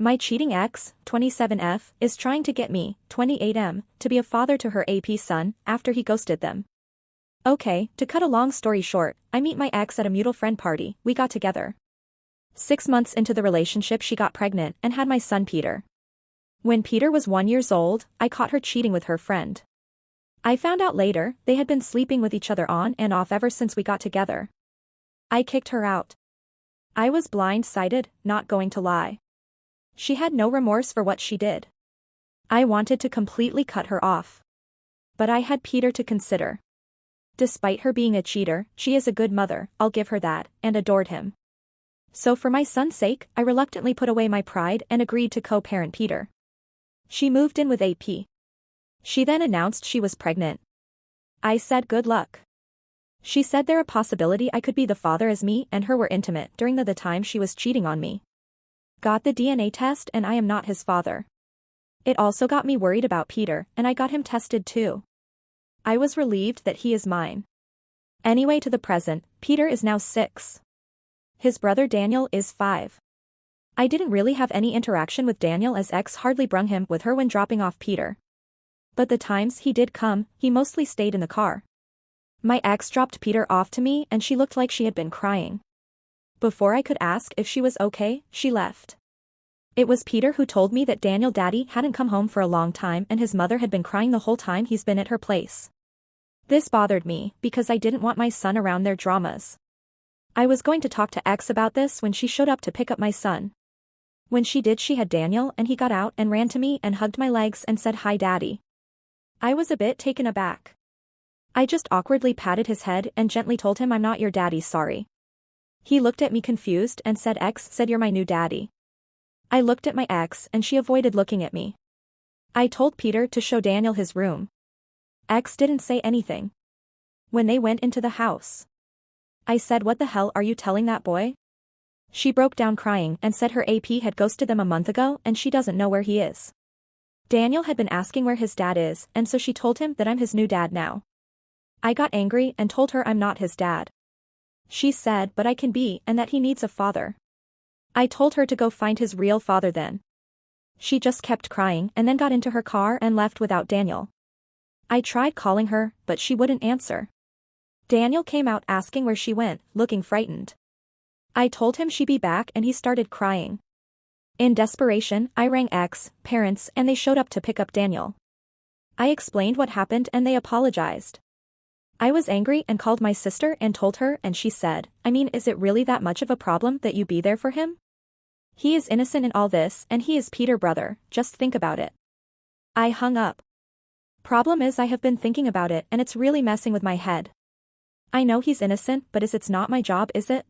My cheating ex, 27F, is trying to get me, 28M, to be a father to her AP son after he ghosted them. Okay, to cut a long story short, I meet my ex at a mutual friend party, we got together. 6 months into the relationship she got pregnant and had my son Peter. When Peter was 1 year old, I caught her cheating with her friend. I found out later, they had been sleeping with each other on and off ever since we got together. I kicked her out. I was blindsided, not going to lie. She had no remorse for what she did. I wanted to completely cut her off. But I had Peter to consider. Despite her being a cheater, she is a good mother, I'll give her that, and adored him. So for my son's sake, I reluctantly put away my pride and agreed to co-parent Peter. She moved in with AP. She then announced she was pregnant. I said good luck. She said there a possibility I could be the father as me and her were intimate during the time she was cheating on me. Got the DNA test and I am not his father. It also got me worried about Peter and I got him tested too. I was relieved that he is mine. Anyway, to the present, Peter is now 6. His brother Daniel is 5. I didn't really have any interaction with Daniel as ex hardly brung him with her when dropping off Peter. But the times he did come, he mostly stayed in the car. My ex dropped Peter off to me and she looked like she had been crying. Before I could ask if she was okay, she left. It was Peter who told me that Daniel daddy hadn't come home for a long time and his mother had been crying the whole time he's been at her place. This bothered me because I didn't want my son around their dramas. I was going to talk to ex about this when she showed up to pick up my son. When she did, she had Daniel and he got out and ran to me and hugged my legs and said hi daddy. I was a bit taken aback. I just awkwardly patted his head and gently told him I'm not your daddy, sorry. He looked at me confused and said ex said you're my new daddy. I looked at my ex and she avoided looking at me. I told Peter to show Daniel his room. Ex didn't say anything. When they went into the house, I said what the hell are you telling that boy? She broke down crying and said her AP had ghosted them a month ago and she doesn't know where he is. Daniel had been asking where his dad is and so she told him that I'm his new dad now. I got angry and told her I'm not his dad. She said but I can be and that he needs a father. I told her to go find his real father then. She just kept crying and then got into her car and left without Daniel. I tried calling her, but she wouldn't answer. Daniel came out asking where she went, looking frightened. I told him she'd be back and he started crying. In desperation, I rang ex, parents, and they showed up to pick up Daniel. I explained what happened and they apologized. I was angry and called my sister and told her and she said, I mean, is it really that much of a problem that you be there for him? He is innocent in all this and he is Peter's brother, just think about it. I hung up. Problem is I have been thinking about it and it's really messing with my head. I know he's innocent but it's not my job, is it?